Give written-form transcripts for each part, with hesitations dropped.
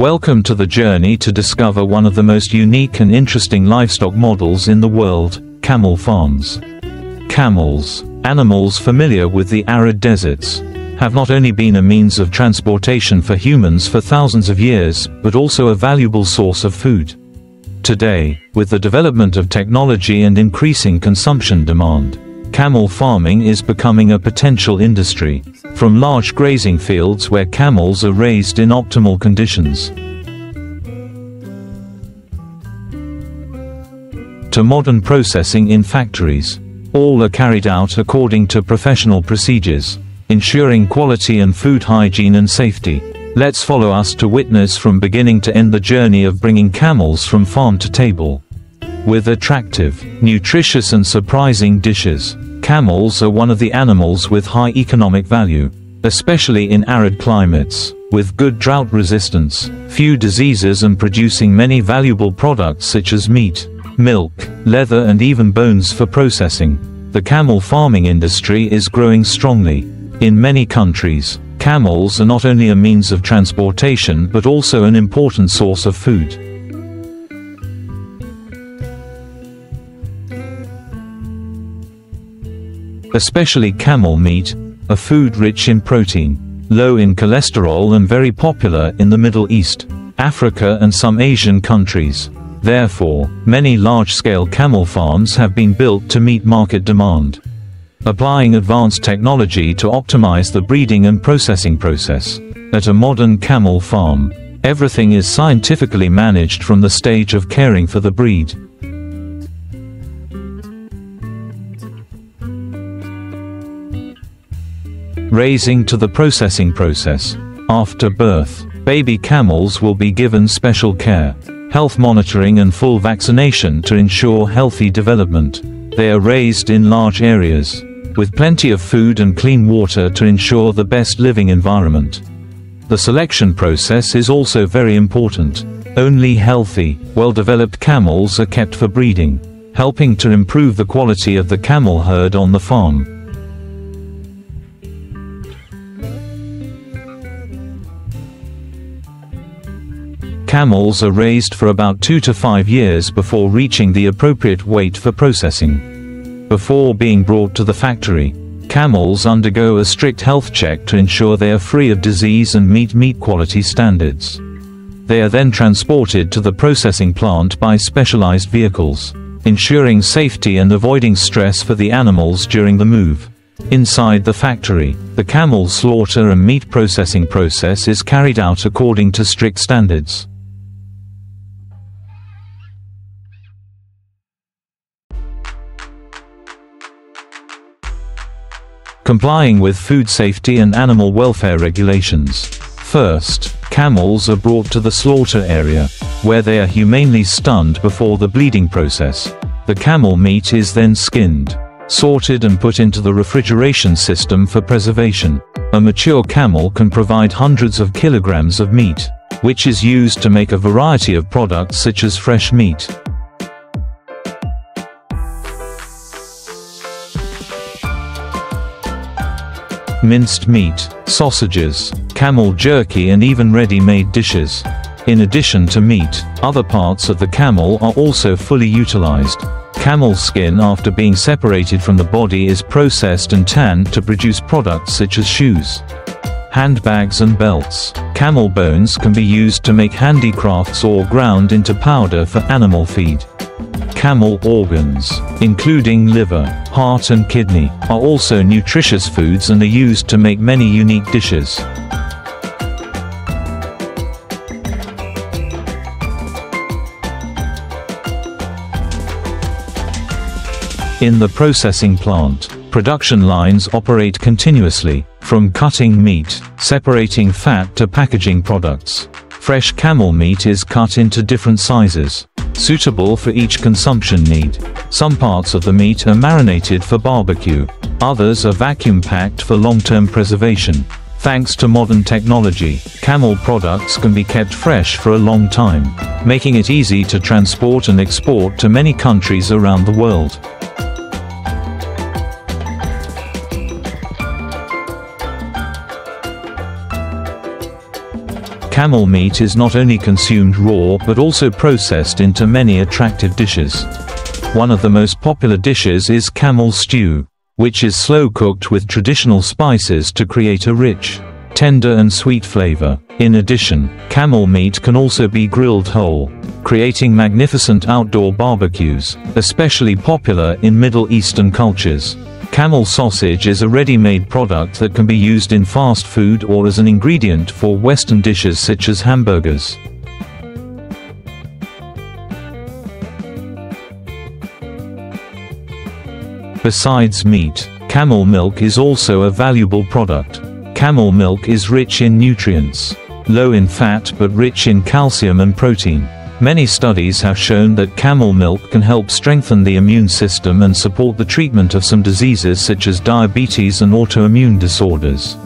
Welcome to the journey to discover one of the most unique and interesting livestock models in the world, camel farms. Camels, animals familiar with the arid deserts, have not only been a means of transportation for humans for thousands of years, but also a valuable source of food. Today, with the development of technology and increasing consumption demand, camel farming is becoming a potential industry, from large grazing fields where camels are raised in optimal conditions, to modern processing in factories. All are carried out according to professional procedures, ensuring quality and food hygiene and safety. Let's follow us to witness from beginning to end the journey of bringing camels from farm to table. With attractive, nutritious and surprising dishes, camels are one of the animals with high economic value, especially in arid climates, with good drought resistance, few diseases and producing many valuable products such as meat, milk, leather and even bones for processing. The camel farming industry is growing strongly. In many countries, camels are not only a means of transportation but also an important source of food. Especially camel meat, a food rich in protein, low in cholesterol and very popular in the Middle East, Africa and some Asian countries. Therefore, many large-scale camel farms have been built to meet market demand, applying advanced technology to optimize the breeding and processing process. At a modern camel farm, everything is scientifically managed from the stage of caring for the breed, raising to the processing process. After birth, baby camels will be given special care, health monitoring and full vaccination to ensure healthy development. They are raised in large areas, with plenty of food and clean water to ensure the best living environment. The selection process is also very important. Only healthy, well-developed camels are kept for breeding, helping to improve the quality of the camel herd on the farm. Camels are raised for about 2 to 5 years before reaching the appropriate weight for processing. Before being brought to the factory, camels undergo a strict health check to ensure they are free of disease and meet meat quality standards. They are then transported to the processing plant by specialized vehicles, ensuring safety and avoiding stress for the animals during the move. Inside the factory, the camel slaughter and meat processing process is carried out according to strict standards. Complying with food safety and animal welfare regulations. First, camels are brought to the slaughter area, where they are humanely stunned before the bleeding process. The camel meat is then skinned, sorted and put into the refrigeration system for preservation. A mature camel can provide hundreds of kilograms of meat, which is used to make a variety of products such as fresh meat, minced meat, sausages, camel jerky and even ready-made dishes. In addition to meat, other parts of the camel are also fully utilized. Camel skin after being separated from the body is processed and tanned to produce products such as shoes, handbags and belts. Camel bones can be used to make handicrafts or ground into powder for animal feed. Camel organs, including liver, heart and kidney, are also nutritious foods and are used to make many unique dishes. In the processing plant, production lines operate continuously, from cutting meat, separating fat to packaging products. Fresh camel meat is cut into different sizes, suitable for each consumption need. Some parts of the meat are marinated for barbecue, others are vacuum-packed for long-term preservation. Thanks to modern technology, camel products can be kept fresh for a long time, making it easy to transport and export to many countries around the world. Camel meat is not only consumed raw but also processed into many attractive dishes. One of the most popular dishes is camel stew, which is slow-cooked with traditional spices to create a rich, tender and sweet flavor. In addition, camel meat can also be grilled whole, creating magnificent outdoor barbecues, especially popular in Middle Eastern cultures. Camel sausage is a ready-made product that can be used in fast food or as an ingredient for Western dishes such as hamburgers. Besides meat, camel milk is also a valuable product. Camel milk is rich in nutrients, low in fat but rich in calcium and protein. Many studies have shown that camel milk can help strengthen the immune system and support the treatment of some diseases such as diabetes and autoimmune disorders.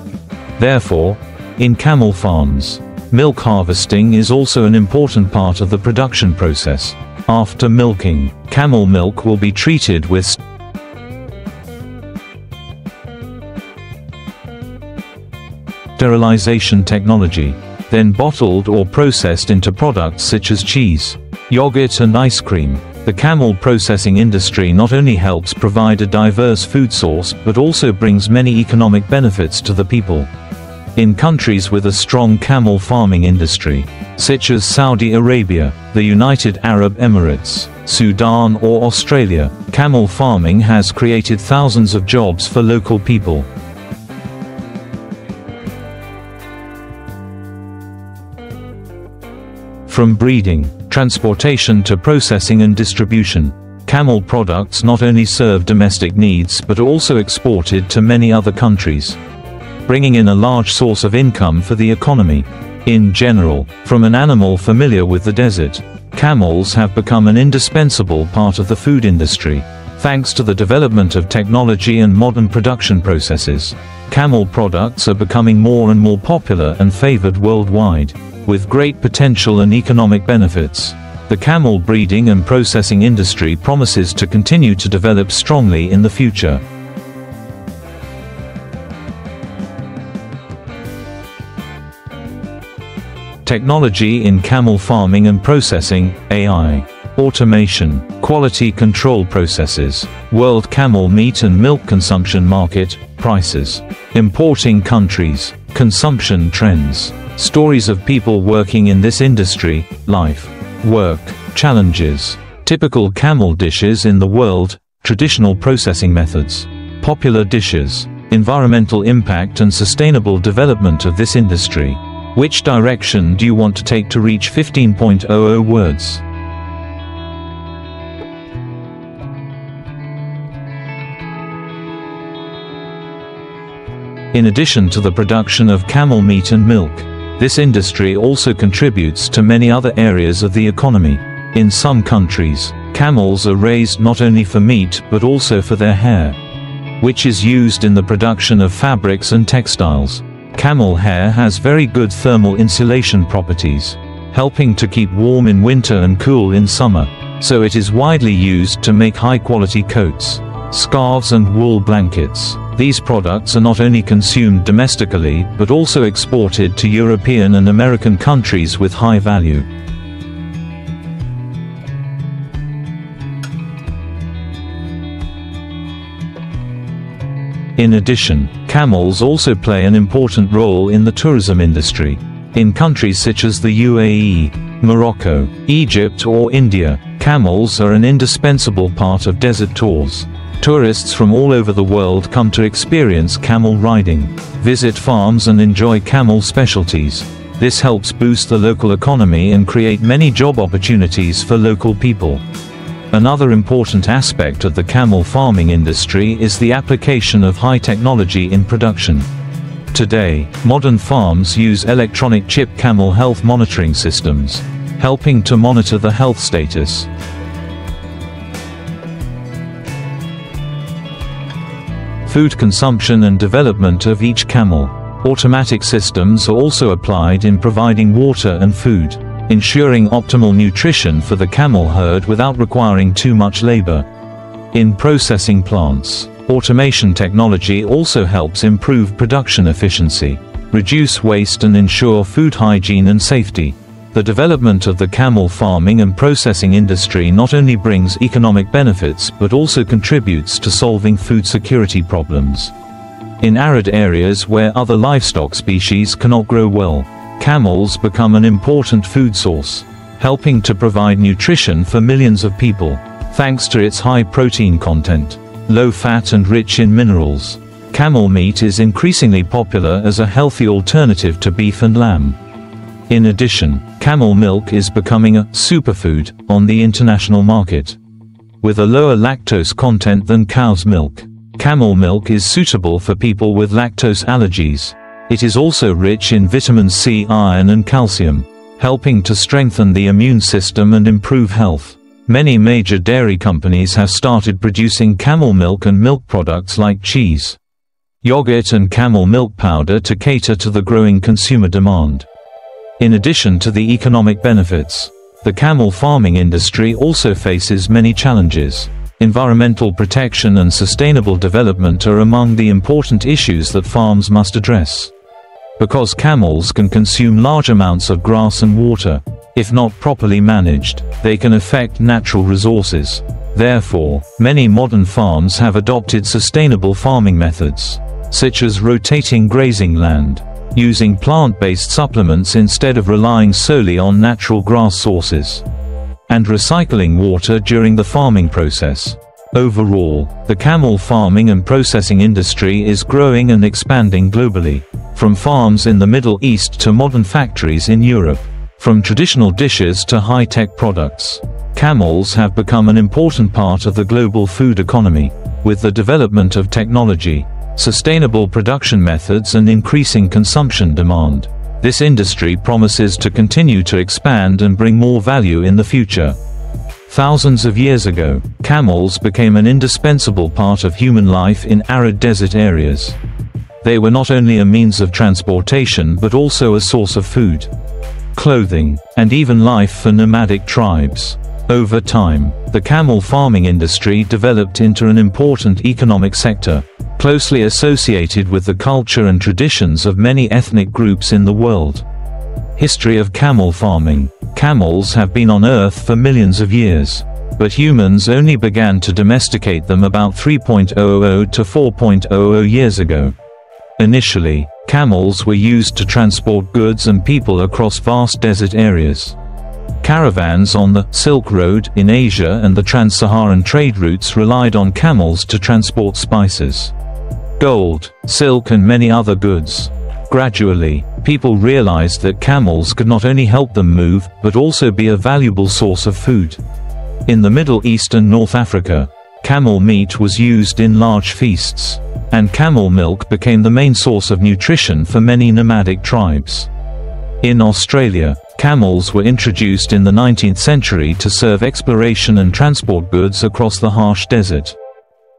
Therefore, in camel farms, milk harvesting is also an important part of the production process. After milking, camel milk will be treated with sterilization technology, then bottled or processed into products such as cheese, yogurt and ice cream. The camel processing industry not only helps provide a diverse food source but also brings many economic benefits to the people. In countries with a strong camel farming industry, such as Saudi Arabia, the United Arab Emirates, Sudan or Australia, camel farming has created thousands of jobs for local people. From breeding, transportation to processing and distribution, camel products not only serve domestic needs but are also exported to many other countries, bringing in a large source of income for the economy. In general, from an animal familiar with the desert, camels have become an indispensable part of the food industry. Thanks to the development of technology and modern production processes, camel products are becoming more and more popular and favored worldwide, with great potential and economic benefits. The camel breeding and processing industry promises to continue to develop strongly in the future. Technology in camel farming and processing, AI, automation, quality control processes, world camel meat and milk consumption market, prices, importing countries, consumption trends, stories of people working in this industry, life, work, challenges, typical camel dishes in the world, traditional processing methods, popular dishes, environmental impact and sustainable development of this industry. Which direction do you want to take to reach 15.00 words? In addition to the production of camel meat and milk, this industry also contributes to many other areas of the economy. In some countries, camels are raised not only for meat but also for their hair, which is used in the production of fabrics and textiles. Camel hair has very good thermal insulation properties, helping to keep warm in winter and cool in summer, so it is widely used to make high-quality coats, scarves and wool blankets. These products are not only consumed domestically but also exported to European and American countries with high value. In addition, camels also play an important role in the tourism industry. In countries such as the UAE, Morocco, Egypt or India, camels are an indispensable part of desert tours. Tourists from all over the world come to experience camel riding, visit farms and enjoy camel specialties. This helps boost the local economy and create many job opportunities for local people. Another important aspect of the camel farming industry is the application of high technology in production. Today, modern farms use electronic chip camel health monitoring systems, helping to monitor the health status, food consumption and development of each camel. Automatic systems are also applied in providing water and food, ensuring optimal nutrition for the camel herd without requiring too much labor. In processing plants, automation technology also helps improve production efficiency. reduce waste and ensure food hygiene and safety. The development of the camel farming and processing industry not only brings economic benefits but also contributes to solving food security problems. In arid areas where other livestock species cannot grow well, camels become an important food source, helping to provide nutrition for millions of people. Thanks to its high protein content, low fat and rich in minerals, camel meat is increasingly popular as a healthy alternative to beef and lamb. In addition, camel milk is becoming a superfood on the international market. With a lower lactose content than cow's milk, camel milk is suitable for people with lactose allergies. It is also rich in vitamin C, iron and calcium, helping to strengthen the immune system and improve health. Many major dairy companies have started producing camel milk and milk products like cheese, yogurt and camel milk powder to cater to the growing consumer demand. In addition to the economic benefits, the camel farming industry also faces many challenges. Environmental protection and sustainable development are among the important issues that farms must address. Because camels can consume large amounts of grass and water, if not properly managed, they can affect natural resources. Therefore, many modern farms have adopted sustainable farming methods, such as rotating grazing land, using plant-based supplements instead of relying solely on natural grass sources, and recycling water during the farming process. Overall, the camel farming and processing industry is growing and expanding globally, from farms in the Middle East to modern factories in Europe. From traditional dishes to high-tech products, camels have become an important part of the global food economy. With the development of technology, sustainable production methods and increasing consumption demand, this industry promises to continue to expand and bring more value in the future. Thousands of years ago, camels became an indispensable part of human life in arid desert areas. They were not only a means of transportation but also a source of food, clothing, and even life for nomadic tribes. Over time, the camel farming industry developed into an important economic sector, closely associated with the culture and traditions of many ethnic groups in the world. History of camel farming. Camels have been on Earth for millions of years, but humans only began to domesticate them about 3.00 to 4.00 years ago. Initially, camels were used to transport goods and people across vast desert areas. Caravans on the Silk Road in Asia and the trans-Saharan trade routes relied on camels to transport spices, gold, silk and many other goods. Gradually, people realized that camels could not only help them move, but also be a valuable source of food. In the Middle East and North Africa, camel meat was used in large feasts, and camel milk became the main source of nutrition for many nomadic tribes. In Australia, camels were introduced in the 19th century to serve exploration and transport goods across the harsh desert.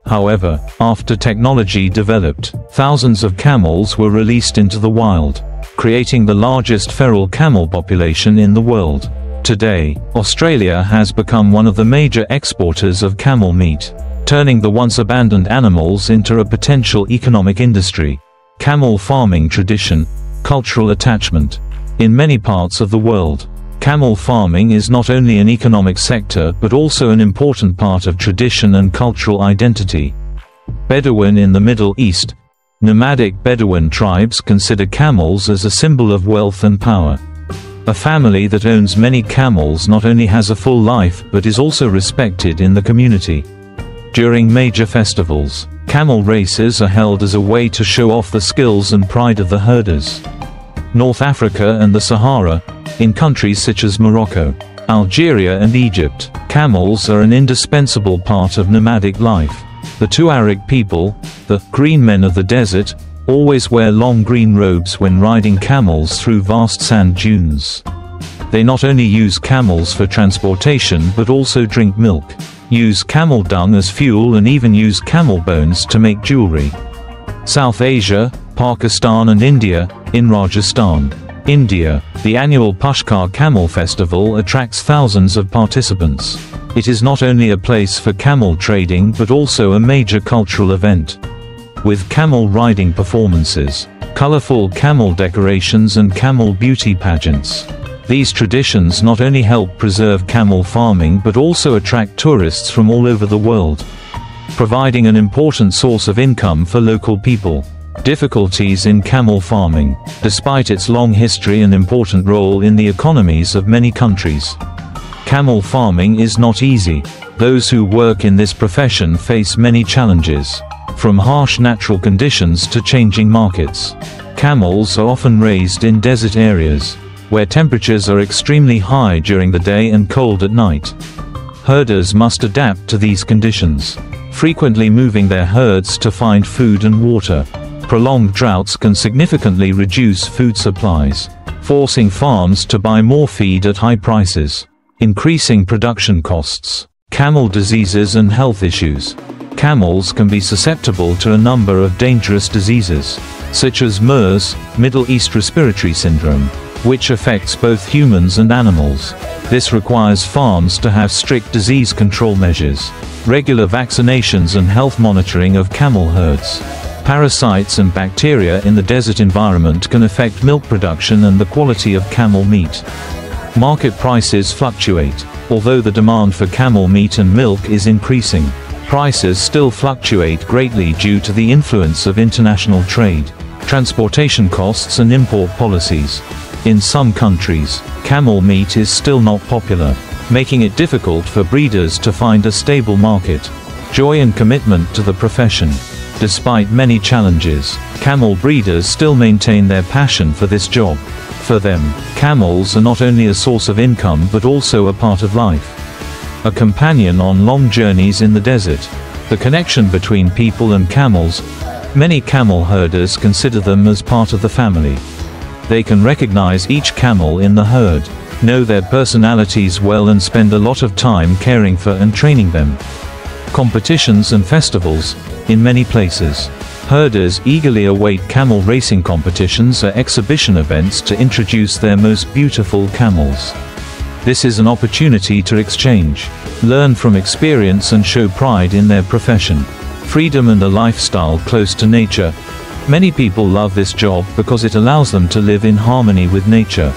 However, after technology developed, thousands of camels were released into the wild, creating the largest feral camel population in the world. Today, Australia has become one of the major exporters of camel meat, turning the once abandoned animals into a potential economic industry. Camel farming tradition, cultural attachment. In many parts of the world, camel farming is not only an economic sector but also an important part of tradition and cultural identity. Bedouin in the Middle East. Nomadic Bedouin tribes consider camels as a symbol of wealth and power. A family that owns many camels not only has a full life but is also respected in the community. During major festivals, camel races are held as a way to show off the skills and pride of the herders. North Africa and the Sahara. In countries such as Morocco, Algeria and Egypt, camels are an indispensable part of nomadic life. The Tuareg people, the green men of the desert, always wear long green robes when riding camels through vast sand dunes. They not only use camels for transportation but also drink milk, use camel dung as fuel and even use camel bones to make jewelry. South Asia, Pakistan and India. In Rajasthan, India, the annual Pushkar Camel Festival attracts thousands of participants. It is not only a place for camel trading but also a major cultural event, with camel riding performances, colorful camel decorations and camel beauty pageants. These traditions not only help preserve camel farming but also attract tourists from all over the world, providing an important source of income for local people. Difficulties in camel farming. Despite its long history and important role in the economies of many countries, camel farming is not easy. Those who work in this profession face many challenges, from harsh natural conditions to changing markets. Camels are often raised in desert areas, where temperatures are extremely high during the day and cold at night. Herders must adapt to these conditions, frequently moving their herds to find food and water. Prolonged droughts can significantly reduce food supplies, forcing farms to buy more feed at high prices, increasing production costs. Camel diseases and health issues. Camels can be susceptible to a number of dangerous diseases, such as MERS, Middle East Respiratory Syndrome, which affects both humans and animals. This requires farms to have strict disease control measures, regular vaccinations and health monitoring of camel herds. Parasites and bacteria in the desert environment can affect milk production and the quality of camel meat. Market prices fluctuate. Although the demand for camel meat and milk is increasing, prices still fluctuate greatly due to the influence of international trade, transportation costs and import policies. In some countries, camel meat is still not popular, making it difficult for breeders to find a stable market. Joy and commitment to the profession. Despite many challenges, camel breeders still maintain their passion for this job. For them, camels are not only a source of income but also a part of life. A companion on long journeys in the desert. The connection between people and camels. Many camel herders consider them as part of the family. They can recognize each camel in the herd, know their personalities well and spend a lot of time caring for and training them. Competitions and festivals. In many places, herders eagerly await camel racing competitions or exhibition events to introduce their most beautiful camels. This is an opportunity to exchange, learn from experience and show pride in their profession. Freedom and a lifestyle close to nature. Many people love this job because it allows them to live in harmony with nature,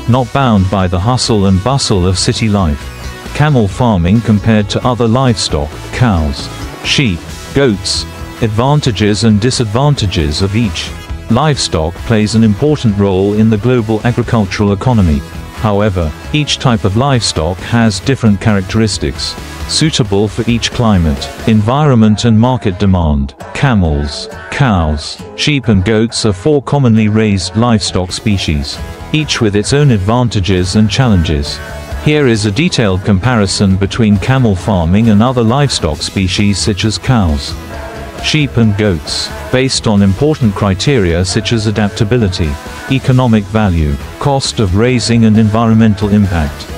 not bound by the hustle and bustle of city life. Camel farming compared to other livestock, cows, sheep, goats. Advantages and disadvantages of each. Livestock plays an important role in the global agricultural economy. However, each type of livestock has different characteristics, suitable for each climate, environment and market demand. Camels, cows, sheep and goats are four commonly raised livestock species, each with its own advantages and challenges. Here is a detailed comparison between camel farming and other livestock species such as cows, sheep and goats, based on important criteria such as adaptability, economic value, cost of raising and environmental impact.